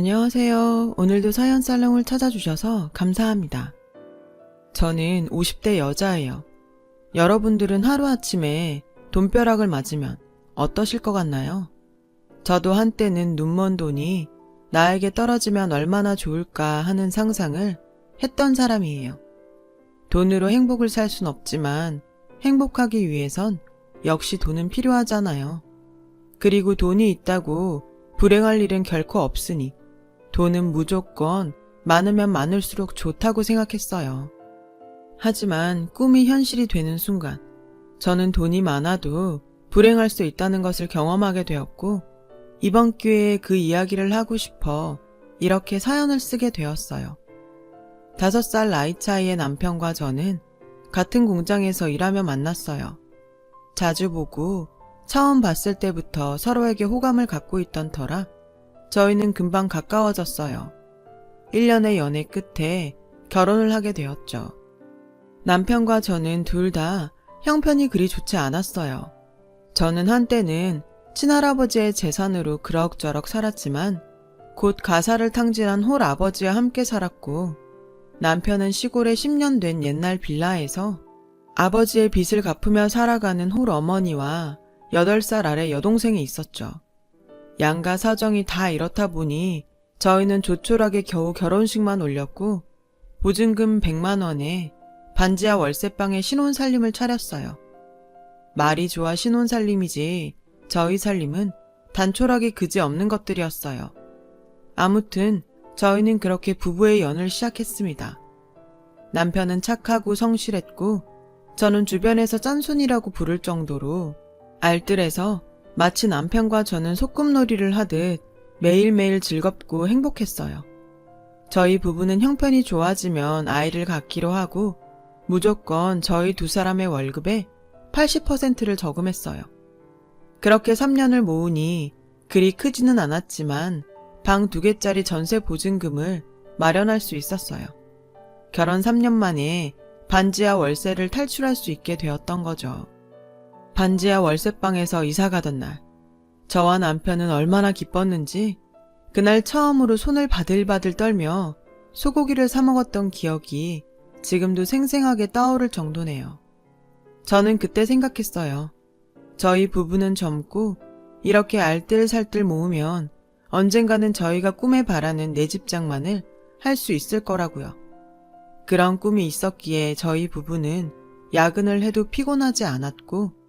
안녕하세요. 오늘도 사연 살롱을 찾아주셔서 감사합니다. 저는 50대 여자예요. 여러분들은 하루아침에 돈벼락을 맞으면 어떠실 것 같나요? 저도 한때는 눈먼 돈이 나에게 떨어지면 얼마나 좋을까 하는 상상을 했던 사람이에요. 돈으로 행복을 살 순 없지만 행복하기 위해선 역시 돈은 필요하잖아요. 그리고 돈이 있다고 불행할 일은 결코 없으니 돈은 무조건 많으면 많을수록 좋다고 생각했어요. 하지만 꿈이 현실이 되는 순간 저는 돈이 많아도 불행할 수 있다는 것을 경험하게 되었고 이번 기회에 그 이야기를 하고 싶어 이렇게 사연을 쓰게 되었어요. 5살 나이 차이의 남편과 저는 같은 공장에서 일하며 만났어요. 자주 보고 처음 봤을 때부터 서로에게 호감을 갖고 있던 터라 저희는 금방 가까워졌어요. 1년의 연애 끝에 결혼을 하게 되었죠. 남편과 저는 둘 다 형편이 그리 좋지 않았어요. 저는 한때는 친할아버지의 재산으로 그럭저럭 살았지만 곧 가사를 탕진한 홀아버지와 함께 살았고 남편은 시골에 10년 된 옛날 빌라에서 아버지의 빚을 갚으며 살아가는 홀어머니와 8살 아래 여동생이 있었죠. 양가 사정이 다 이렇다 보니 저희는 조촐하게 겨우 결혼식만 올렸고 보증금 100만 원에 반지하 월세방에 신혼살림을 차렸어요. 말이 좋아 신혼살림이지 저희 살림은 단촐하게 그지없는 것들이었어요. 아무튼 저희는 그렇게 부부의 연을 시작했습니다. 남편은 착하고 성실했고 저는 주변에서 짠순이라고 부를 정도로 알뜰해서 마치 남편과 저는 소꿉놀이를 하듯 매일매일 즐겁고 행복했어요. 저희 부부는 형편이 좋아지면 아이를 갖기로 하고 무조건 저희 두 사람의 월급의 80%를 저금했어요. 그렇게 3년을 모으니 그리 크지는 않았지만 방 2개짜리 전세 보증금을 마련할 수 있었어요. 결혼 3년 만에 반지하 월세를 탈출할 수 있게 되었던 거죠. 반지하 월세방에서 이사가던 날, 저와 남편은 얼마나 기뻤는지 그날 처음으로 손을 바들바들 떨며 소고기를 사 먹었던 기억이 지금도 생생하게 떠오를 정도네요. 저는 그때 생각했어요. 저희 부부는 젊고 이렇게 알뜰살뜰 모으면 언젠가는 저희가 꿈에 바라는 내 집장만을 할 수 있을 거라고요. 그런 꿈이 있었기에 저희 부부는 야근을 해도 피곤하지 않았고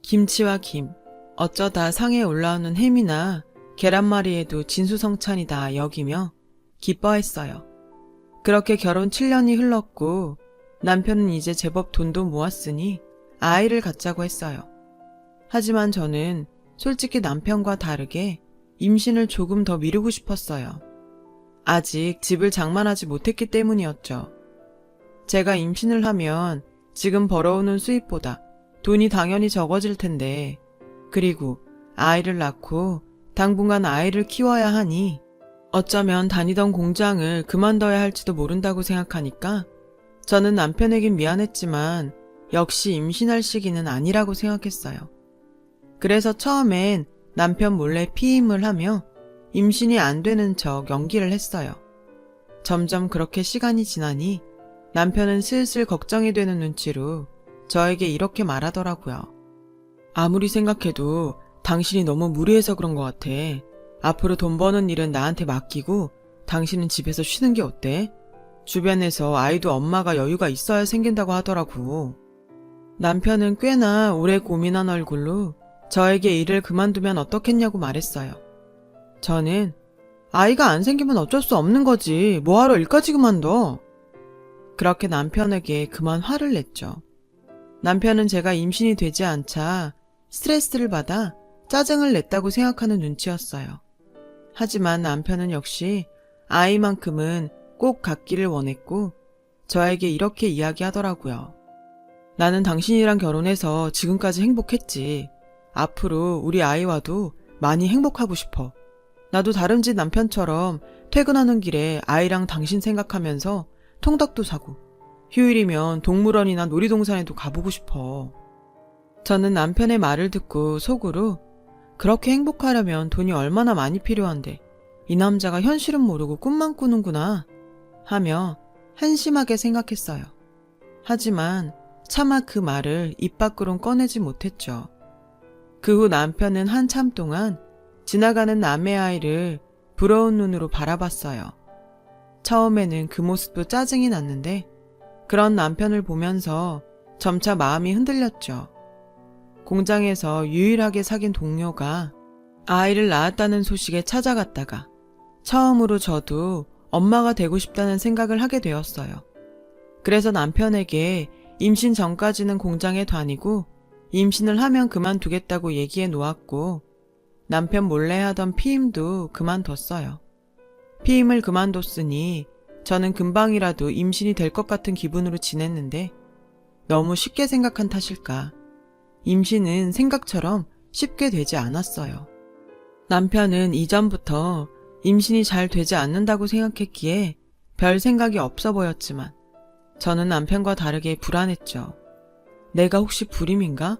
김치와 김, 어쩌다 상에 올라오는 햄이나 계란말이에도 진수성찬이다 여기며 기뻐했어요. 그렇게 결혼 7년이 흘렀고 남편은 이제 제법 돈도 모았으니 아이를 갖자고 했어요. 하지만 저는 솔직히 남편과 다르게 임신을 조금 더 미루고 싶었어요. 아직 집을 장만하지 못했기 때문이었죠. 제가 임신을 하면 지금 벌어오는 수입보다 돈이 당연히 적어질 텐데, 그리고 아이를 낳고 당분간 아이를 키워야 하니 어쩌면 다니던 공장을 그만둬야 할지도 모른다고 생각하니까 저는 남편에겐 미안했지만 역시 임신할 시기는 아니라고 생각했어요. 그래서 처음엔 남편 몰래 피임을 하며 임신이 안 되는 척 연기를 했어요. 점점 그렇게 시간이 지나니 남편은 슬슬 걱정이 되는 눈치로 저에게 이렇게 말하더라고요. 아무리 생각해도 당신이 너무 무리해서 그런 것 같아. 앞으로 돈 버는 일은 나한테 맡기고 당신은 집에서 쉬는 게 어때? 주변에서 아이도 엄마가 여유가 있어야 생긴다고 하더라고. 남편은 꽤나 오래 고민한 얼굴로 저에게 일을 그만두면 어떻겠냐고 말했어요. 저는 아이가 안 생기면 어쩔 수 없는 거지. 뭐하러 일까지 그만둬? 그렇게 남편에게 그만 화를 냈죠. 남편은 제가 임신이 되지 않자 스트레스를 받아 짜증을 냈다고 생각하는 눈치였어요. 하지만 남편은 역시 아이만큼은 꼭 갖기를 원했고 저에게 이렇게 이야기하더라고요. 나는 당신이랑 결혼해서 지금까지 행복했지. 앞으로 우리 아이와도 많이 행복하고 싶어. 나도 다름쥐 남편처럼 퇴근하는 길에 아이랑 당신 생각하면서 통닭도 사고 휴일이면 동물원이나 놀이동산에도 가보고 싶어. 저는 남편의 말을 듣고 속으로 그렇게 행복하려면 돈이 얼마나 많이 필요한데 이 남자가 현실은 모르고 꿈만 꾸는구나 하며 한심하게 생각했어요. 하지만 차마 그 말을 입 밖으론 꺼내지 못했죠. 그 후 남편은 한참 동안 지나가는 남의 아이를 부러운 눈으로 바라봤어요. 처음에는 그 모습도 짜증이 났는데 그런 남편을 보면서 점차 마음이 흔들렸죠. 공장에서 유일하게 사귄 동료가 아이를 낳았다는 소식에 찾아갔다가 처음으로 저도 엄마가 되고 싶다는 생각을 하게 되었어요. 그래서 남편에게 임신 전까지는 공장에 다니고 임신을 하면 그만두겠다고 얘기해 놓았고 남편 몰래 하던 피임도 그만뒀어요. 피임을 그만뒀으니 저는 금방이라도 임신이 될 것 같은 기분으로 지냈는데 너무 쉽게 생각한 탓일까. 임신은 생각처럼 쉽게 되지 않았어요. 남편은 이전부터 임신이 잘 되지 않는다고 생각했기에 별 생각이 없어 보였지만 저는 남편과 다르게 불안했죠. 내가 혹시 불임인가?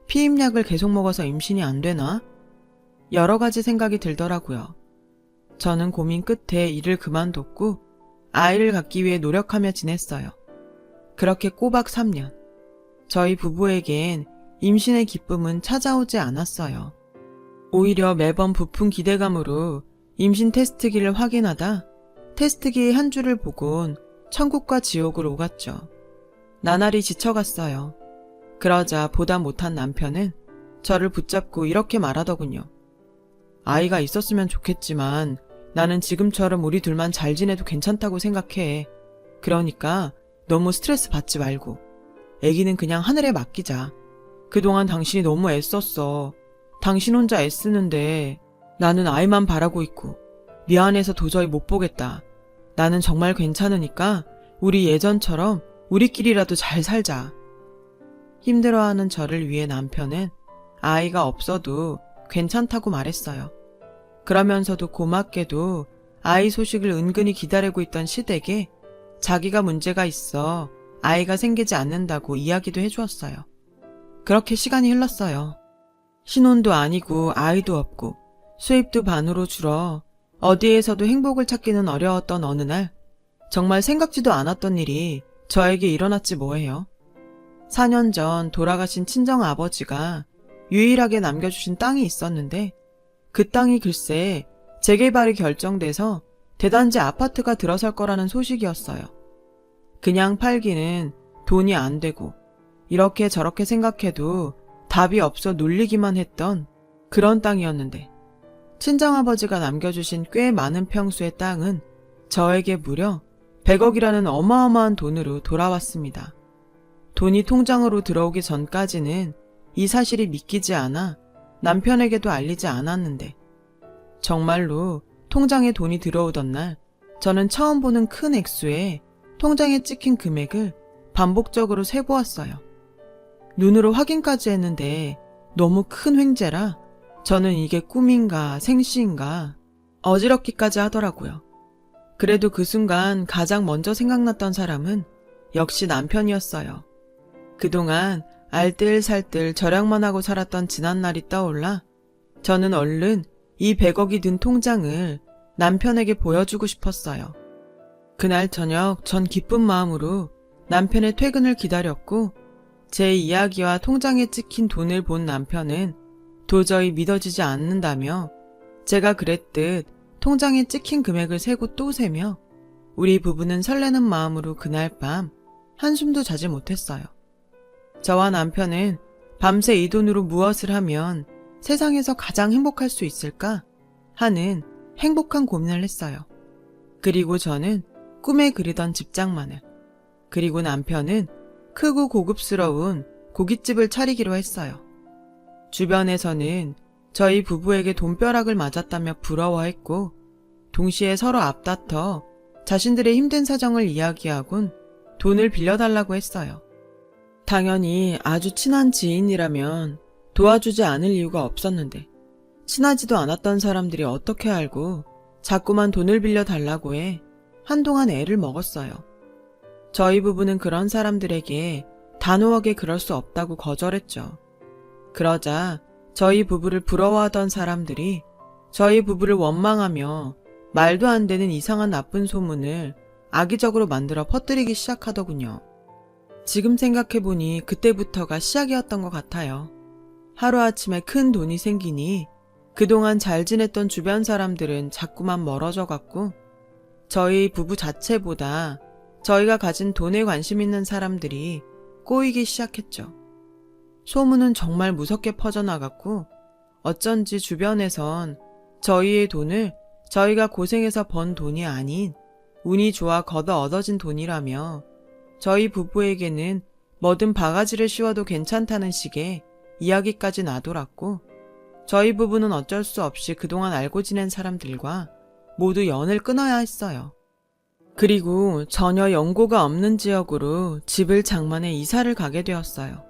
피임약을 계속 먹어서 임신이 안 되나? 여러 가지 생각이 들더라고요. 저는 고민 끝에 일을 그만뒀고 아이를 갖기 위해 노력하며 지냈어요. 그렇게 꼬박 3년. 저희 부부에겐 임신의 기쁨은 찾아오지 않았어요. 오히려 매번 부푼 기대감으로 임신 테스트기를 확인하다 테스트기의 한 줄을 보곤 천국과 지옥을 오갔죠. 나날이 지쳐갔어요. 그러자 보다 못한 남편은 저를 붙잡고 이렇게 말하더군요. 아이가 있었으면 좋겠지만 나는 지금처럼 우리 둘만 잘 지내도 괜찮다고 생각해. 그러니까 너무 스트레스 받지 말고 아기는 그냥 하늘에 맡기자. 그동안 당신이 너무 애썼어. 당신 혼자 애쓰는데 나는 아이만 바라고 있고 미안해서 도저히 못 보겠다. 나는 정말 괜찮으니까 우리 예전처럼 우리끼리라도 잘 살자. 힘들어하는 저를 위해 남편은 아이가 없어도 괜찮다고 말했어요. 그러면서도 고맙게도 아이 소식을 은근히 기다리고 있던 시댁에 자기가 문제가 있어 아이가 생기지 않는다고 이야기도 해주었어요. 그렇게 시간이 흘렀어요. 신혼도 아니고 아이도 없고 수입도 반으로 줄어 어디에서도 행복을 찾기는 어려웠던 어느 날 정말 생각지도 않았던 일이 저에게 일어났지 뭐예요. 4년 전 돌아가신 친정아버지가 유일하게 남겨주신 땅이 있었는데 그 땅이 글쎄 재개발이 결정돼서 대단지 아파트가 들어설 거라는 소식이었어요. 그냥 팔기는 돈이 안 되고 이렇게 저렇게 생각해도 답이 없어 놀리기만 했던 그런 땅이었는데 친정아버지가 남겨주신 꽤 많은 평수의 땅은 저에게 무려 100억이라는 어마어마한 돈으로 돌아왔습니다. 돈이 통장으로 들어오기 전까지는 이 사실이 믿기지 않아 남편에게도 알리지 않았는데 정말로 통장에 돈이 들어오던 날 저는 처음 보는 큰 액수에 통장에 찍힌 금액을 반복적으로 세보았어요. 눈으로 확인까지 했는데 너무 큰 횡재라 저는 이게 꿈인가 생시인가 어지럽기까지 하더라고요. 그래도 그 순간 가장 먼저 생각났던 사람은 역시 남편이었어요. 그동안 알뜰살뜰 절약만 하고 살았던 지난날이 떠올라 저는 얼른 이 100억이 든 통장을 남편에게 보여주고 싶었어요. 그날 저녁 전 기쁜 마음으로 남편의 퇴근을 기다렸고 제 이야기와 통장에 찍힌 돈을 본 남편은 도저히 믿어지지 않는다며 제가 그랬듯 통장에 찍힌 금액을 세고 또 세며 우리 부부는 설레는 마음으로 그날 밤 한숨도 자지 못했어요. 저와 남편은 밤새 이 돈으로 무엇을 하면 세상에서 가장 행복할 수 있을까 하는 행복한 고민을 했어요. 그리고 저는 꿈에 그리던 집장만을, 그리고 남편은 크고 고급스러운 고깃집을 차리기로 했어요. 주변에서는 저희 부부에게 돈벼락을 맞았다며 부러워했고 동시에 서로 앞다퉈 자신들의 힘든 사정을 이야기하곤 돈을 빌려달라고 했어요. 당연히 아주 친한 지인이라면 도와주지 않을 이유가 없었는데 친하지도 않았던 사람들이 어떻게 알고 자꾸만 돈을 빌려달라고 해 한동안 애를 먹었어요. 저희 부부는 그런 사람들에게 단호하게 그럴 수 없다고 거절했죠. 그러자 저희 부부를 부러워하던 사람들이 저희 부부를 원망하며 말도 안 되는 이상한 나쁜 소문을 악의적으로 만들어 퍼뜨리기 시작하더군요. 지금 생각해보니 그때부터가 시작이었던 것 같아요. 하루아침에 큰 돈이 생기니 그동안 잘 지냈던 주변 사람들은 자꾸만 멀어져 갔고, 저희 부부 자체보다 저희가 가진 돈에 관심 있는 사람들이 꼬이기 시작했죠. 소문은 정말 무섭게 퍼져나갔고, 어쩐지 주변에선 저희의 돈을 저희가 고생해서 번 돈이 아닌 운이 좋아 걷어 얻어진 돈이라며 저희 부부에게는 뭐든 바가지를 씌워도 괜찮다는 식의 이야기까지 나돌았고, 저희 부부는 어쩔 수 없이 그동안 알고 지낸 사람들과 모두 연을 끊어야 했어요. 그리고 전혀 연고가 없는 지역으로 집을 장만해 이사를 가게 되었어요.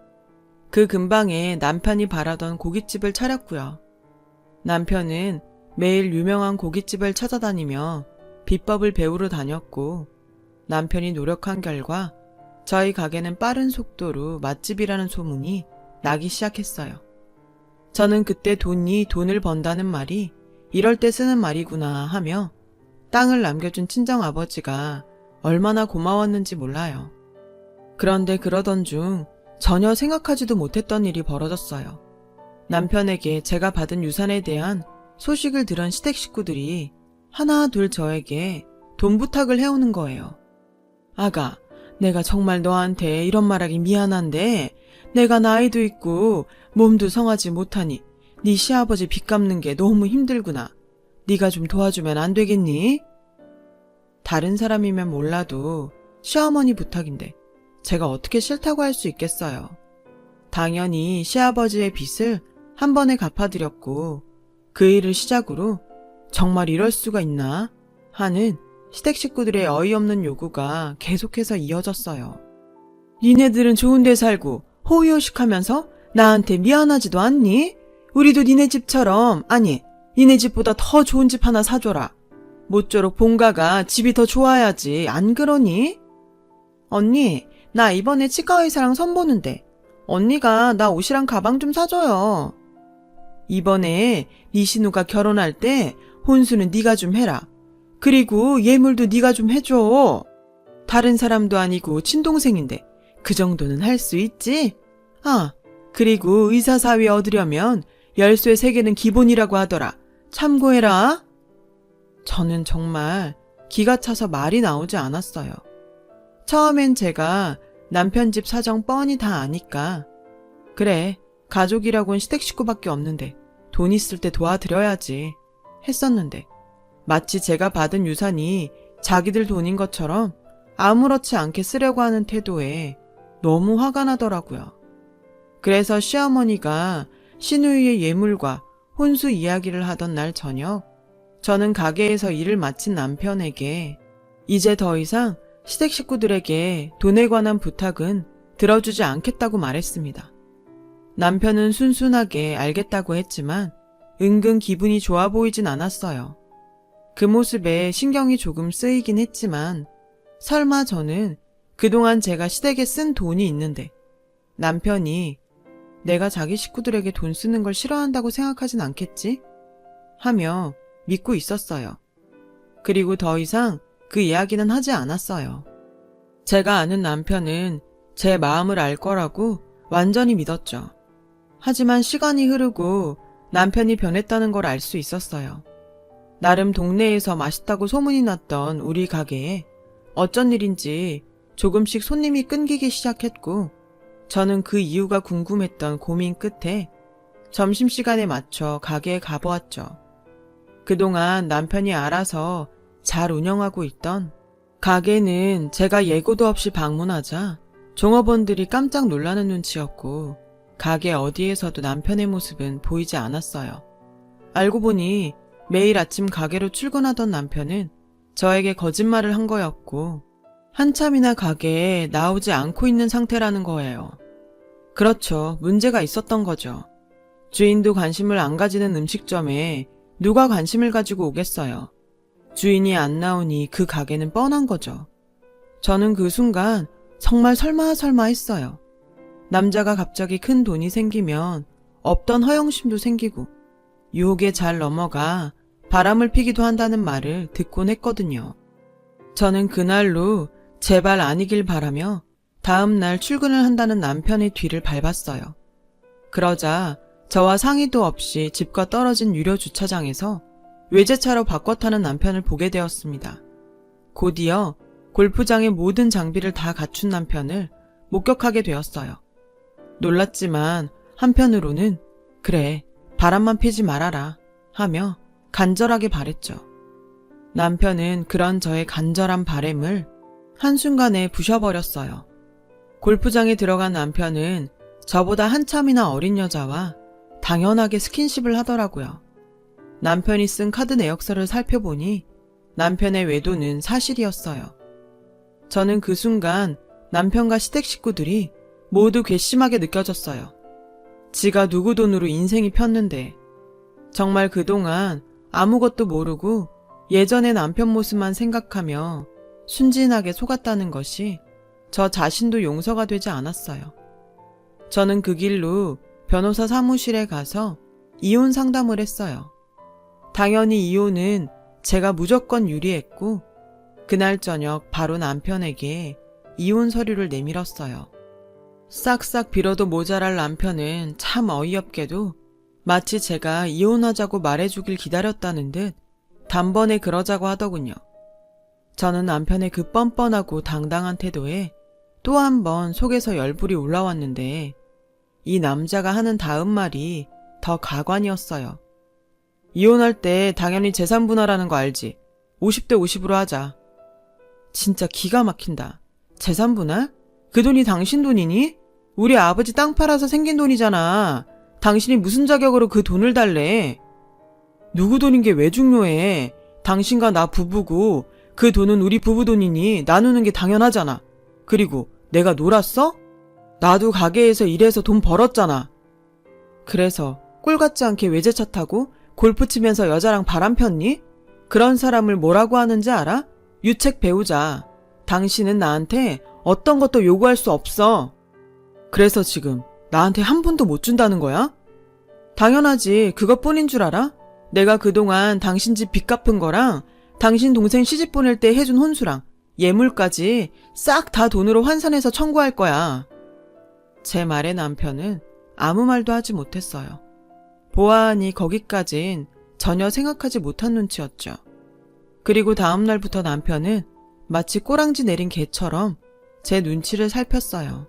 그 근방에 남편이 바라던 고깃집을 차렸고요. 남편은 매일 유명한 고깃집을 찾아다니며 비법을 배우러 다녔고, 남편이 노력한 결과 저희 가게는 빠른 속도로 맛집이라는 소문이 나기 시작했어요. 저는 그때 돈을 번다는 말이 이럴 때 쓰는 말이구나 하며 땅을 남겨준 친정아버지가 얼마나 고마웠는지 몰라요. 그런데 그러던 중 전혀 생각하지도 못했던 일이 벌어졌어요. 남편에게 제가 받은 유산에 대한 소식을 들은 시댁 식구들이 하나 둘 저에게 돈 부탁을 해오는 거예요. 아가, 내가 정말 너한테 이런 말하기 미안한데 내가 나이도 있고 몸도 성하지 못하니 네 시아버지 빚 갚는 게 너무 힘들구나. 네가 좀 도와주면 안 되겠니? 다른 사람이면 몰라도 시어머니 부탁인데 제가 어떻게 싫다고 할 수 있겠어요. 당연히 시아버지의 빚을 한 번에 갚아드렸고, 그 일을 시작으로 정말 이럴 수가 있나 하는 시댁 식구들의 어이없는 요구가 계속해서 이어졌어요. 니네들은 좋은 데 살고 호의호식하면서 나한테 미안하지도 않니? 우리도 니네 집처럼, 아니 니네 집보다 더 좋은 집 하나 사줘라. 모쪼록 본가가 집이 더 좋아야지, 안 그러니? 언니, 나 이번에 치과의사랑 선보는데 언니가 나 옷이랑 가방 좀 사줘요. 이번에 네 신우가 결혼할 때 혼수는 네가 좀 해라. 그리고 예물도 네가 좀 해줘. 다른 사람도 아니고 친동생인데 그 정도는 할 수 있지? 아, 그리고 의사 사위 얻으려면 열쇠 3개는 기본이라고 하더라. 참고해라. 저는 정말 기가 차서 말이 나오지 않았어요. 처음엔 제가 남편 집 사정 뻔히 다 아니까 그래, 가족이라곤 시댁 식구밖에 없는데 돈 있을 때 도와드려야지 했었는데, 마치 제가 받은 유산이 자기들 돈인 것처럼 아무렇지 않게 쓰려고 하는 태도에 너무 화가 나더라고요. 그래서 시어머니가 시누이의 예물과 혼수 이야기를 하던 날 저녁, 저는 가게에서 일을 마친 남편에게 이제 더 이상 시댁 식구들에게 돈에 관한 부탁은 들어주지 않겠다고 말했습니다. 남편은 순순하게 알겠다고 했지만 은근 기분이 좋아 보이진 않았어요. 그 모습에 신경이 조금 쓰이긴 했지만, 설마 저는 그동안 제가 시댁에 쓴 돈이 있는데 남편이 내가 자기 식구들에게 돈 쓰는 걸 싫어한다고 생각하진 않겠지? 하며 믿고 있었어요. 그리고 더 이상 그 이야기는 하지 않았어요. 제가 아는 남편은 제 마음을 알 거라고 완전히 믿었죠. 하지만 시간이 흐르고 남편이 변했다는 걸 알 수 있었어요. 나름 동네에서 맛있다고 소문이 났던 우리 가게에 어쩐 일인지 조금씩 손님이 끊기기 시작했고, 저는 그 이유가 궁금했던 고민 끝에 점심시간에 맞춰 가게에 가보았죠. 그동안 남편이 알아서 잘 운영하고 있던 가게는 제가 예고도 없이 방문하자 종업원들이 깜짝 놀라는 눈치였고, 가게 어디에서도 남편의 모습은 보이지 않았어요. 알고 보니 매일 아침 가게로 출근하던 남편은 저에게 거짓말을 한 거였고, 한참이나 가게에 나오지 않고 있는 상태라는 거예요. 그렇죠. 문제가 있었던 거죠. 주인도 관심을 안 가지는 음식점에 누가 관심을 가지고 오겠어요. 주인이 안 나오니 그 가게는 뻔한 거죠. 저는 그 순간 정말 설마 했어요. 남자가 갑자기 큰 돈이 생기면 없던 허영심도 생기고 유혹에 잘 넘어가 바람을 피기도 한다는 말을 듣곤 했거든요. 저는 그날로 제발 아니길 바라며 다음 날 출근을 한다는 남편의 뒤를 밟았어요. 그러자 저와 상의도 없이 집과 떨어진 유료 주차장에서 외제차로 바꿔 타는 남편을 보게 되었습니다. 곧이어 골프장의 모든 장비를 다 갖춘 남편을 목격하게 되었어요. 놀랐지만 한편으로는 그래, 바람만 피지 말아라 하며 간절하게 바랬죠. 남편은 그런 저의 간절한 바램을 한순간에 부셔버렸어요. 골프장에 들어간 남편은 저보다 한참이나 어린 여자와 당연하게 스킨십을 하더라고요. 남편이 쓴 카드 내역서를 살펴보니 남편의 외도는 사실이었어요. 저는 그 순간 남편과 시댁 식구들이 모두 괘씸하게 느껴졌어요. 지가 누구 돈으로 인생이 폈는데 정말 그동안 아무것도 모르고 예전의 남편 모습만 생각하며 순진하게 속았다는 것이 저 자신도 용서가 되지 않았어요. 저는 그 길로 변호사 사무실에 가서 이혼 상담을 했어요. 당연히 이혼은 제가 무조건 유리했고 그날 저녁 바로 남편에게 이혼 서류를 내밀었어요. 싹싹 빌어도 모자랄 남편은 참 어이없게도 마치 제가 이혼하자고 말해주길 기다렸다는 듯 단번에 그러자고 하더군요. 저는 남편의 그 뻔뻔하고 당당한 태도에 또 한 번 속에서 열불이 올라왔는데 이 남자가 하는 다음 말이 더 가관이었어요. 이혼할 때 당연히 재산 분할하는 거 알지? 50대 50으로 하자. 진짜 기가 막힌다. 재산 분할? 그 돈이 당신 돈이니? 우리 아버지 땅 팔아서 생긴 돈이잖아. 당신이 무슨 자격으로 그 돈을 달래? 누구 돈인 게 왜 중요해? 당신과 나 부부고 그 돈은 우리 부부 돈이니 나누는 게 당연하잖아. 그리고 내가 놀았어? 나도 가게에서 일해서 돈 벌었잖아. 그래서 꼴 같지 않게 외제차 타고 골프 치면서 여자랑 바람 폈니? 그런 사람을 뭐라고 하는지 알아? 유책 배우자. 당신은 나한테 어떤 것도 요구할 수 없어. 그래서 지금 나한테 한 푼도 못 준다는 거야? 당연하지. 그것뿐인 줄 알아? 내가 그동안 당신 집 빚 갚은 거랑 당신 동생 시집 보낼 때 해준 혼수랑 예물까지 싹 다 돈으로 환산해서 청구할 거야. 제 말에 남편은 아무 말도 하지 못했어요. 보아하니 거기까진 전혀 생각하지 못한 눈치였죠. 그리고 다음 날부터 남편은 마치 꼬랑지 내린 개처럼 제 눈치를 살폈어요.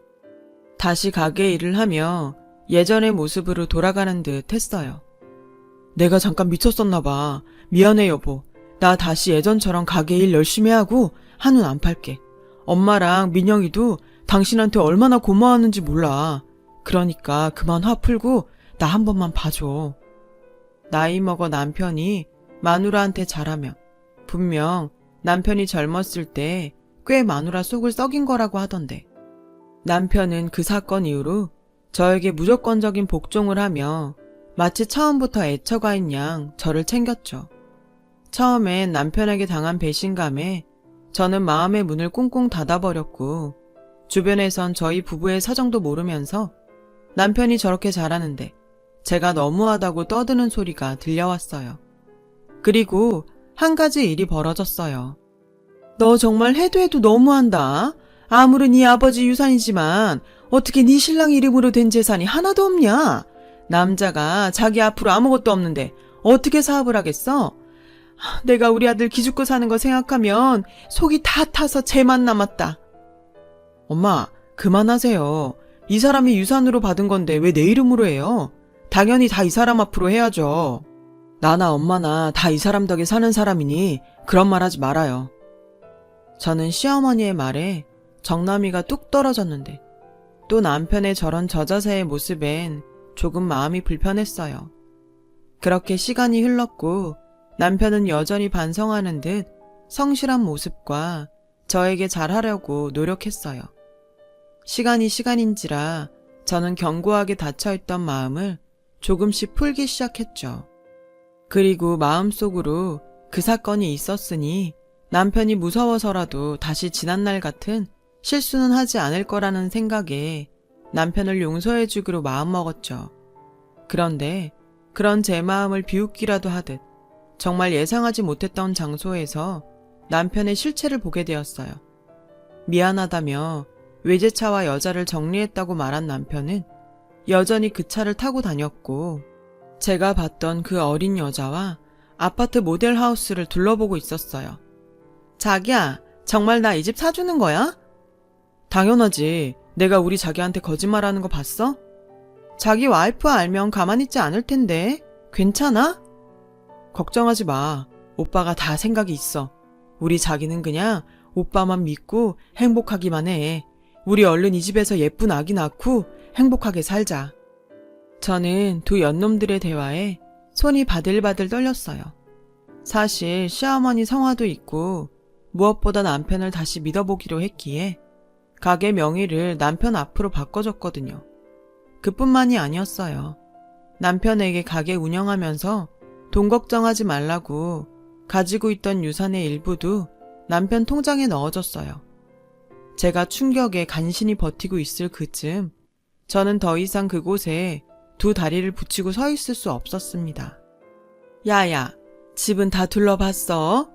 다시 가게 일을 하며 예전의 모습으로 돌아가는 듯 했어요. 내가 잠깐 미쳤었나 봐. 미안해 여보. 나 다시 예전처럼 가게 일 열심히 하고 한눈 안 팔게. 엄마랑 민영이도 당신한테 얼마나 고마웠는지 몰라. 그러니까 그만 화 풀고 나 한 번만 봐줘. 나이 먹어 남편이 마누라한테 잘하며 분명 남편이 젊었을 때 꽤 마누라 속을 썩인 거라고 하던데 남편은 그 사건 이후로 저에게 무조건적인 복종을 하며 마치 처음부터 애처가인 양 저를 챙겼죠. 처음엔 남편에게 당한 배신감에 저는 마음의 문을 꽁꽁 닫아버렸고 주변에선 저희 부부의 사정도 모르면서 남편이 저렇게 잘하는데 제가 너무하다고 떠드는 소리가 들려왔어요. 그리고 한 가지 일이 벌어졌어요. 너 정말 해도 해도 너무한다. 아무리 네 아버지 유산이지만 어떻게 네 신랑 이름으로 된 재산이 하나도 없냐? 남자가 자기 앞으로 아무것도 없는데 어떻게 사업을 하겠어? 내가 우리 아들 기죽고 사는 거 생각하면 속이 다 타서 재만 남았다. 엄마, 그만하세요. 이 사람이 유산으로 받은 건데 왜 내 이름으로 해요? 당연히 다 이 사람 앞으로 해야죠. 나나 엄마나 다 이 사람 덕에 사는 사람이니 그런 말 하지 말아요. 저는 시어머니의 말에 정남이가 뚝 떨어졌는데 또 남편의 저런 저자세의 모습엔 조금 마음이 불편했어요. 그렇게 시간이 흘렀고 남편은 여전히 반성하는 듯 성실한 모습과 저에게 잘하려고 노력했어요. 시간이 시간인지라 저는 견고하게 닫혀있던 마음을 조금씩 풀기 시작했죠. 그리고 마음속으로 그 사건이 있었으니 남편이 무서워서라도 다시 지난날 같은 실수는 하지 않을 거라는 생각에 남편을 용서해주기로 마음먹었죠. 그런데 그런 제 마음을 비웃기라도 하듯 정말 예상하지 못했던 장소에서 남편의 실체를 보게 되었어요. 미안하다며 외제차와 여자를 정리했다고 말한 남편은 여전히 그 차를 타고 다녔고, 제가 봤던 그 어린 여자와 아파트 모델하우스를 둘러보고 있었어요. 자기야, 정말 나 이 집 사주는 거야? 당연하지. 내가 우리 자기한테 거짓말하는 거 봤어? 자기 와이프 알면 가만히 있지 않을 텐데. 괜찮아? 걱정하지 마. 오빠가 다 생각이 있어. 우리 자기는 그냥 오빠만 믿고 행복하기만 해. 우리 얼른 이 집에서 예쁜 아기 낳고 행복하게 살자. 저는 두 연놈들의 대화에 손이 바들바들 떨렸어요. 사실 시어머니 성화도 있고 무엇보다 남편을 다시 믿어보기로 했기에 가게 명의를 남편 앞으로 바꿔줬거든요. 그뿐만이 아니었어요. 남편에게 가게 운영하면서 돈 걱정하지 말라고 가지고 있던 유산의 일부도 남편 통장에 넣어줬어요. 제가 충격에 간신히 버티고 있을 그쯤 저는 더 이상 그곳에 두 다리를 붙이고 서 있을 수 없었습니다. 야야, 집은 다 둘러봤어?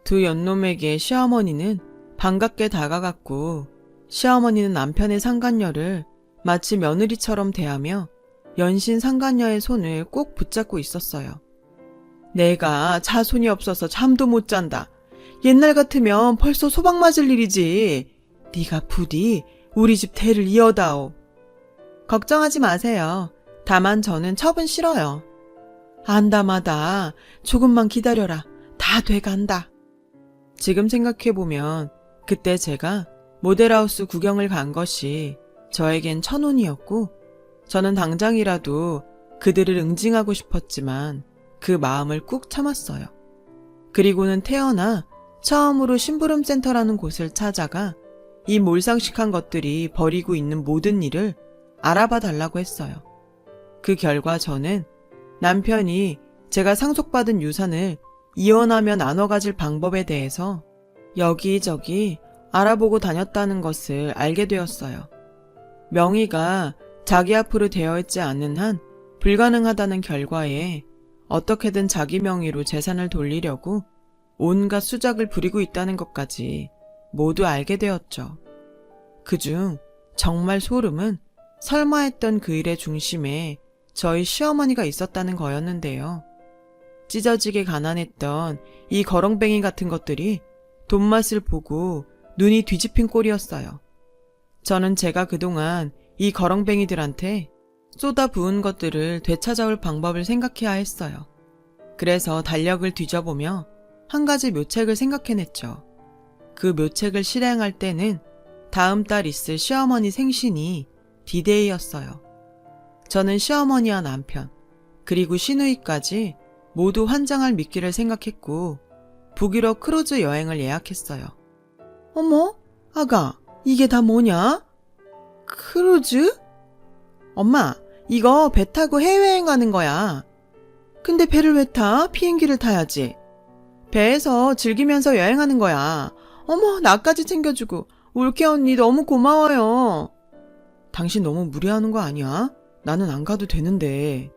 두 연놈에게 시어머니는 반갑게 다가갔고, 시어머니는 남편의 상간녀를 마치 며느리처럼 대하며 연신 상간녀의 손을 꼭 붙잡고 있었어요. 내가 자손이 없어서 잠도 못 잔다. 옛날 같으면 벌써 소박 맞을 일이지. 네가 부디 우리 집 대를 이어다오. 걱정하지 마세요. 다만 저는 첩은 싫어요. 안다마다 조금만 기다려라. 다 돼간다. 지금 생각해보면 그때 제가 모델하우스 구경을 간 것이 저에겐 천운이었고, 저는 당장이라도 그들을 응징하고 싶었지만 그 마음을 꾹 참았어요. 그리고는 태어나 처음으로 심부름센터라는 곳을 찾아가 이 몰상식한 것들이 벌이고 있는 모든 일을 알아봐 달라고 했어요. 그 결과 저는 남편이 제가 상속받은 유산을 이혼하며 나눠 가질 방법에 대해서 여기저기 알아보고 다녔다는 것을 알게 되었어요. 명의가 자기 앞으로 되어 있지 않는 한 불가능하다는 결과에 어떻게든 자기 명의로 재산을 돌리려고 온갖 수작을 부리고 있다는 것까지 모두 알게 되었죠. 그중 정말 소름은 설마 했던 그 일의 중심에 저희 시어머니가 있었다는 거였는데요. 찢어지게 가난했던 이 거렁뱅이 같은 것들이 돈맛을 보고 눈이 뒤집힌 꼴이었어요. 저는 제가 그동안 이 거렁뱅이들한테 쏟아 부은 것들을 되찾아올 방법을 생각해야 했어요. 그래서 달력을 뒤져보며 한 가지 묘책을 생각해냈죠. 그 묘책을 실행할 때는 다음 달 있을 시어머니 생신이 디데이였어요. 저는 시어머니와 남편, 그리고 시누이까지 모두 환장할 미끼를 생각했고 북유로 크루즈 여행을 예약했어요. 어머, 아가, 이게 다 뭐냐? 크루즈? 엄마, 이거 배 타고 해외여행 가는 거야. 근데 배를 왜 타? 비행기를 타야지. 배에서 즐기면서 여행하는 거야. 어머, 나까지 챙겨주고. 올케 언니 너무 고마워요. 당신 너무 무리하는 거 아니야? 나는 안 가도 되는데.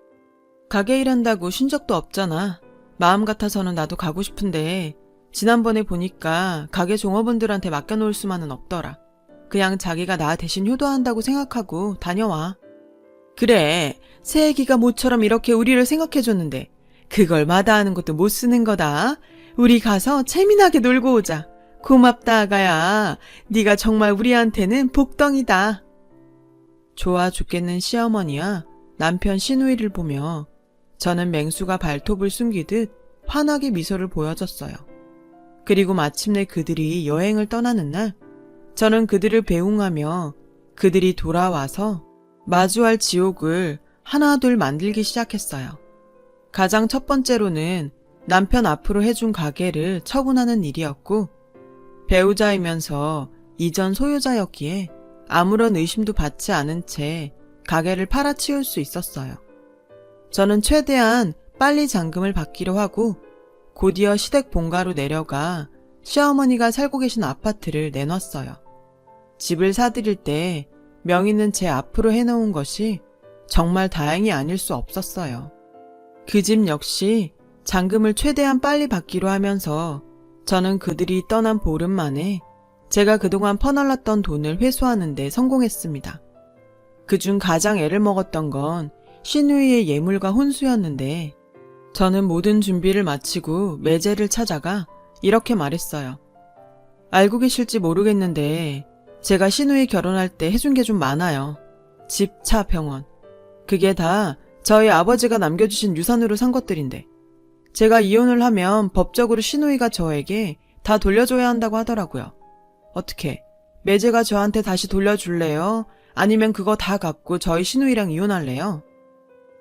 가게 일한다고 쉰 적도 없잖아. 마음 같아서는 나도 가고 싶은데 지난번에 보니까 가게 종업원들한테 맡겨놓을 수만은 없더라. 그냥 자기가 나 대신 효도한다고 생각하고 다녀와. 그래, 새애기가 모처럼 이렇게 우리를 생각해줬는데 그걸 마다하는 것도 못 쓰는 거다. 우리 가서 재미나게 놀고 오자. 고맙다 아가야. 네가 정말 우리한테는 복덩이다. 좋아 죽겠는 시어머니와 남편 시누이를 보며 저는 맹수가 발톱을 숨기듯 환하게 미소를 보여줬어요. 그리고 마침내 그들이 여행을 떠나는 날 저는 그들을 배웅하며 그들이 돌아와서 마주할 지옥을 하나둘 만들기 시작했어요. 가장 첫 번째로는 남편 앞으로 해준 가게를 처분하는 일이었고, 배우자이면서 이전 소유자였기에 아무런 의심도 받지 않은 채 가게를 팔아치울 수 있었어요. 저는 최대한 빨리 잔금을 받기로 하고 곧이어 시댁 본가로 내려가 시어머니가 살고 계신 아파트를 내놨어요. 집을 사드릴 때 명의는 제 앞으로 해놓은 것이 정말 다행이 아닐 수 없었어요. 그 집 역시 잔금을 최대한 빨리 받기로 하면서 저는 그들이 떠난 보름 만에 제가 그동안 퍼날랐던 돈을 회수하는 데 성공했습니다. 그중 가장 애를 먹었던 건 시누이의 예물과 혼수였는데 저는 모든 준비를 마치고 매제를 찾아가 이렇게 말했어요. 알고 계실지 모르겠는데 제가 시누이 결혼할 때 해준 게 좀 많아요. 집, 차, 병원. 그게 다 저희 아버지가 남겨주신 유산으로 산 것들인데 제가 이혼을 하면 법적으로 시누이가 저에게 다 돌려줘야 한다고 하더라고요. 어떻게 매제가 저한테 다시 돌려줄래요? 아니면 그거 다 갖고 저희 시누이랑 이혼할래요?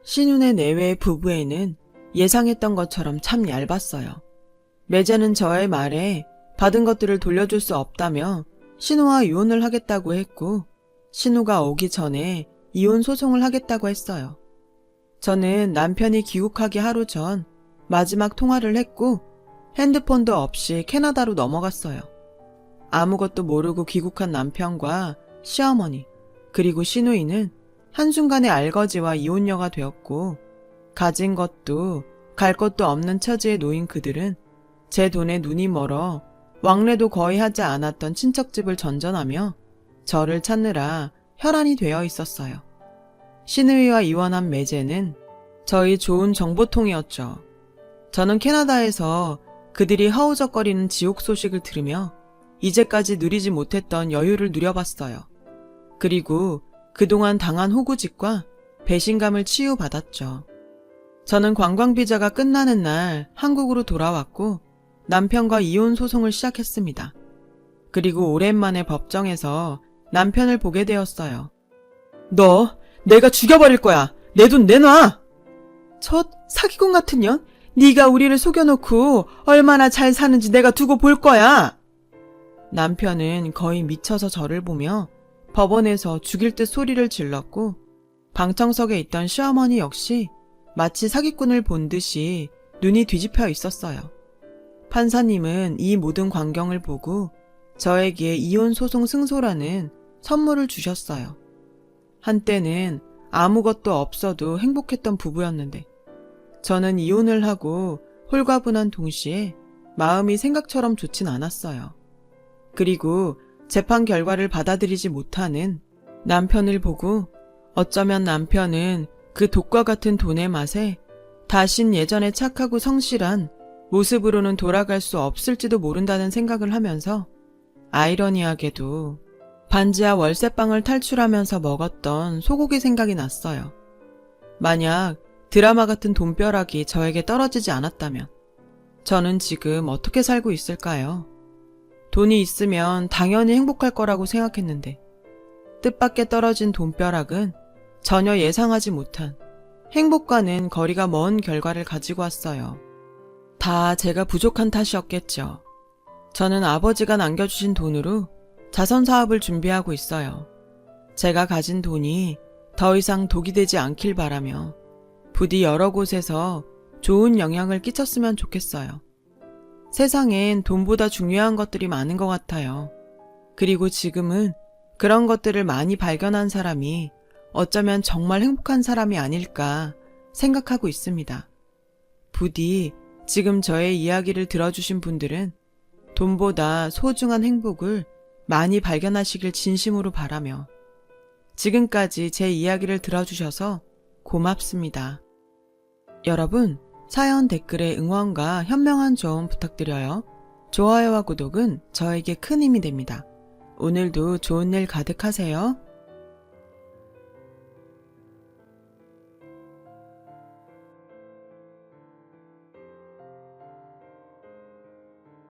시누네 내외의 부부애는 예상했던 것처럼 참 얇았어요. 매제는 저의 말에 받은 것들을 돌려줄 수 없다며 신우와 이혼을 하겠다고 했고 신우가 오기 전에 이혼 소송을 하겠다고 했어요. 저는 남편이 귀국하기 하루 전 마지막 통화를 했고 핸드폰도 없이 캐나다로 넘어갔어요. 아무것도 모르고 귀국한 남편과 시어머니 그리고 시누이는 한순간에 알거지와 이혼녀가 되었고 가진 것도 갈 것도 없는 처지에 놓인 그들은 제 돈에 눈이 멀어 왕래도 거의 하지 않았던 친척집을 전전하며 저를 찾느라 혈안이 되어 있었어요. 시누이와 이혼한 매제는 저희 좋은 정보통이었죠. 저는 캐나다에서 그들이 허우적거리는 지옥 소식을 들으며 이제까지 누리지 못했던 여유를 누려봤어요. 그리고 그동안 당한 호구짓과 배신감을 치유받았죠. 저는 관광비자가 끝나는 날 한국으로 돌아왔고 남편과 이혼 소송을 시작했습니다. 그리고 오랜만에 법정에서 남편을 보게 되었어요. 너 내가 죽여버릴 거야. 내 돈 내놔. 첫 사기꾼 같은 년? 네가 우리를 속여놓고 얼마나 잘 사는지 내가 두고 볼 거야. 남편은 거의 미쳐서 저를 보며 법원에서 죽일 듯 소리를 질렀고 방청석에 있던 시어머니 역시 마치 사기꾼을 본 듯이 눈이 뒤집혀 있었어요. 판사님은 이 모든 광경을 보고 저에게 이혼 소송 승소라는 선물을 주셨어요. 한때는 아무것도 없어도 행복했던 부부였는데 저는 이혼을 하고 홀가분한 동시에 마음이 생각처럼 좋진 않았어요. 그리고 재판 결과를 받아들이지 못하는 남편을 보고 어쩌면 남편은 그 독과 같은 돈의 맛에 다신 예전에 착하고 성실한 모습으로는 돌아갈 수 없을지도 모른다는 생각을 하면서 아이러니하게도 반지하 월세방을 탈출하면서 먹었던 소고기 생각이 났어요. 만약 드라마 같은 돈벼락이 저에게 떨어지지 않았다면 저는 지금 어떻게 살고 있을까요? 돈이 있으면 당연히 행복할 거라고 생각했는데 뜻밖의 떨어진 돈벼락은 전혀 예상하지 못한 행복과는 거리가 먼 결과를 가지고 왔어요. 다 제가 부족한 탓이었겠죠. 저는 아버지가 남겨주신 돈으로 자선사업을 준비하고 있어요. 제가 가진 돈이 더 이상 독이 되지 않길 바라며 부디 여러 곳에서 좋은 영향을 끼쳤으면 좋겠어요. 세상엔 돈보다 중요한 것들이 많은 것 같아요. 그리고 지금은 그런 것들을 많이 발견한 사람이 어쩌면 정말 행복한 사람이 아닐까 생각하고 있습니다. 부디 지금 저의 이야기를 들어주신 분들은 돈보다 소중한 행복을 많이 발견하시길 진심으로 바라며 지금까지 제 이야기를 들어주셔서 고맙습니다. 여러분, 사연 댓글에 응원과 현명한 조언 부탁드려요. 좋아요와 구독은 저에게 큰 힘이 됩니다. 오늘도 좋은 일 가득하세요.